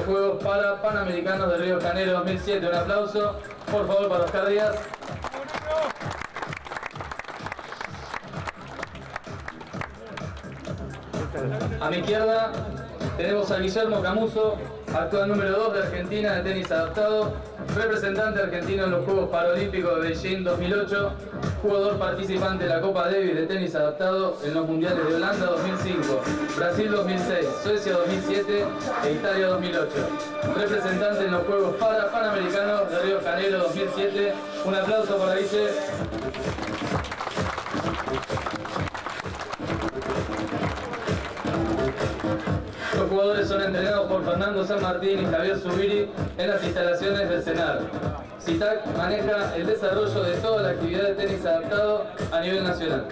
Juegos Panamericanos de Río de Janeiro 2007. Un aplauso, por favor, para Oscar Díaz. A mi izquierda tenemos a Guillermo Camuso, actual número 2 de Argentina de tenis adaptado, representante argentino en los Juegos Paralímpicos de Beijing 2008, jugador participante de la Copa Davis de tenis adaptado en los Mundiales de Holanda 2005, Brasil 2006, Suecia 2007 e Italia 2008. Representante en los Juegos Panamericanos de Río de Janeiro 2007. Un aplauso para Guille. Los jugadores son entrenados por Fernando San Martín y Javier Zubiri en las instalaciones del CENAR. CITAC maneja el desarrollo de toda la actividad de tenis adaptado a nivel nacional.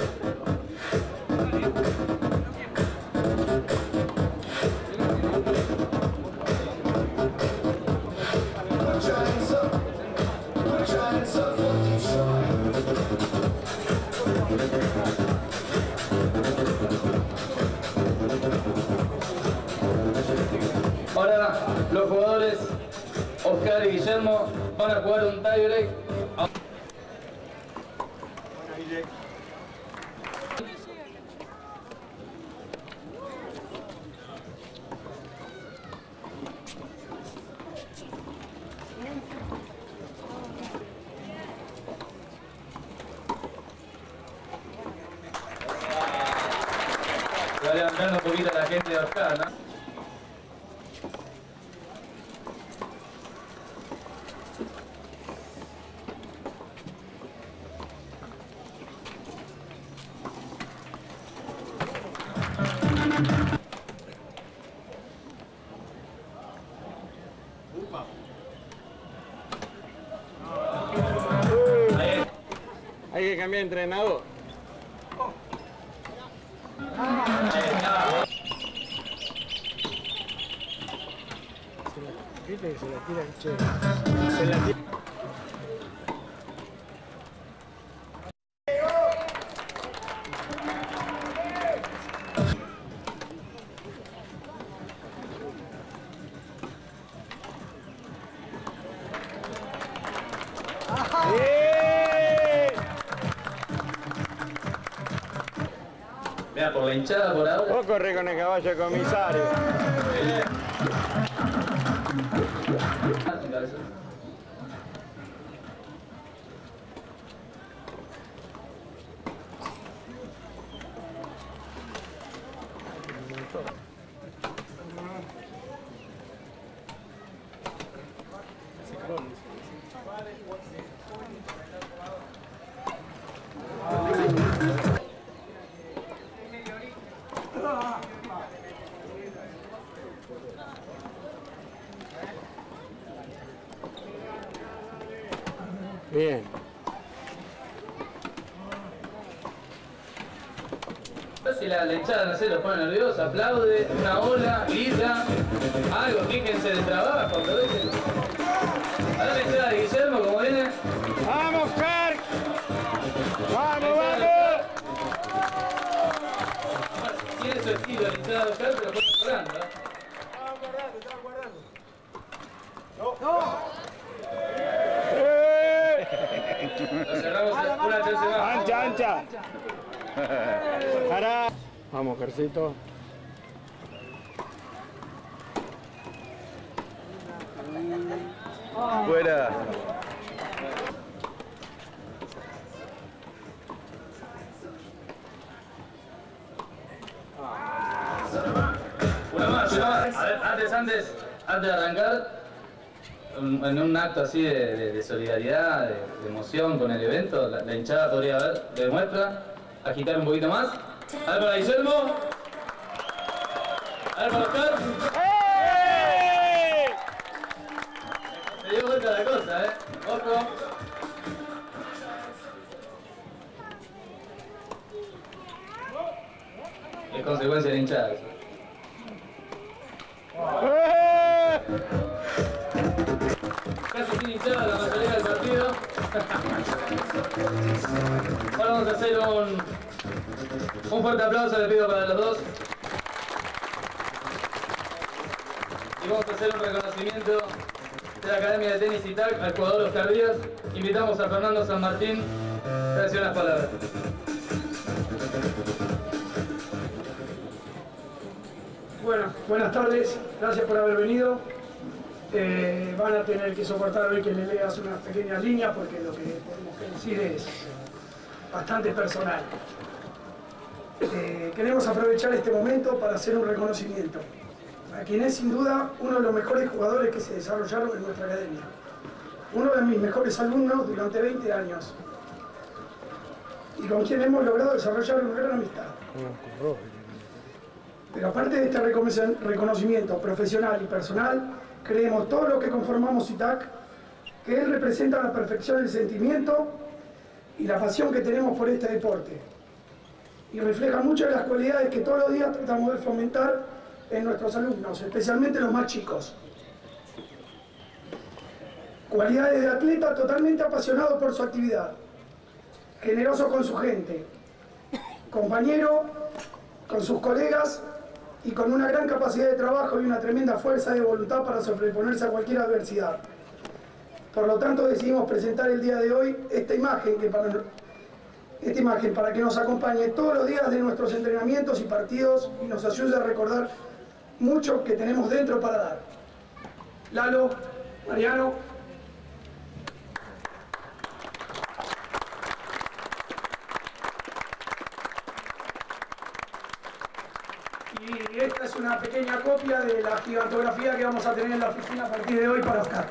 Ahora los jugadores Oscar y Guillermo van a jugar un tie break. Se va levantando un poquito la gente de Oscar, ¿no? Hay que cambiar de entrenador. ¿Viste que se la tira el che? Se la tira. Mira, por la hinchada por ahora. Vos corrés con el caballo de comisario. Bien. Si la hinchada, no sé, los pone nerviosos, aplaude, una ola, grita, algo, fíjense del trabajo, aprovechen. Ahora la hinchada de Guillermo, como viene. ¡Vamos, Carl! ¡Vamos, vamos! Tiene su estilo la hinchada de Oscar, pero fue mejorando, ¿eh? Estaba guardando. Lo cerramos una chance más. ¡Ancha, ancha! ¡Para! Vamos, Carcito. Fuera. Una más. A ver, antes de arrancar, en un acto así de solidaridad, de emoción con el evento, la hinchada podría ver, demuestra, agitar un poquito más. A ver para Guillermo. A ver para Oscar. Se dio vuelta la cosa, Ojo. Es consecuencia de la hinchada eso. Casi sin hinchada la mayoría del partido. Ahora vamos a hacer un fuerte aplauso, le pido para los dos. Y vamos a hacer un reconocimiento de la Academia de Tenis ITAC al jugador Oscar Díaz. Invitamos a Fernando San Martín a decir unas palabras. Bueno, buenas tardes, gracias por haber venido. Van a tener que soportar hoy que le leas unas pequeñas líneas porque lo que tenemos que decir es bastante personal. Queremos aprovechar este momento para hacer un reconocimiento a quien es sin duda uno de los mejores jugadores que se desarrollaron en nuestra academia. Uno de mis mejores alumnos durante 20 años y con quien hemos logrado desarrollar una gran amistad. Pero aparte de este reconocimiento profesional y personal, creemos todos los que conformamos ITAC que él representa a la perfección el sentimiento y la pasión que tenemos por este deporte y refleja muchas de las cualidades que todos los días tratamos de fomentar en nuestros alumnos, especialmente los más chicos. Cualidades de atleta totalmente apasionado por su actividad, generoso con su gente, compañero con sus colegas y con una gran capacidad de trabajo y una tremenda fuerza de voluntad para sobreponerse a cualquier adversidad. Por lo tanto, decidimos presentar el día de hoy esta imagen para que nos acompañe todos los días de nuestros entrenamientos y partidos y nos ayude a recordar mucho que tenemos dentro para dar. Lalo, Mariano. Y esta es una pequeña copia de la gigantografía que vamos a tener en la oficina a partir de hoy para Oscar.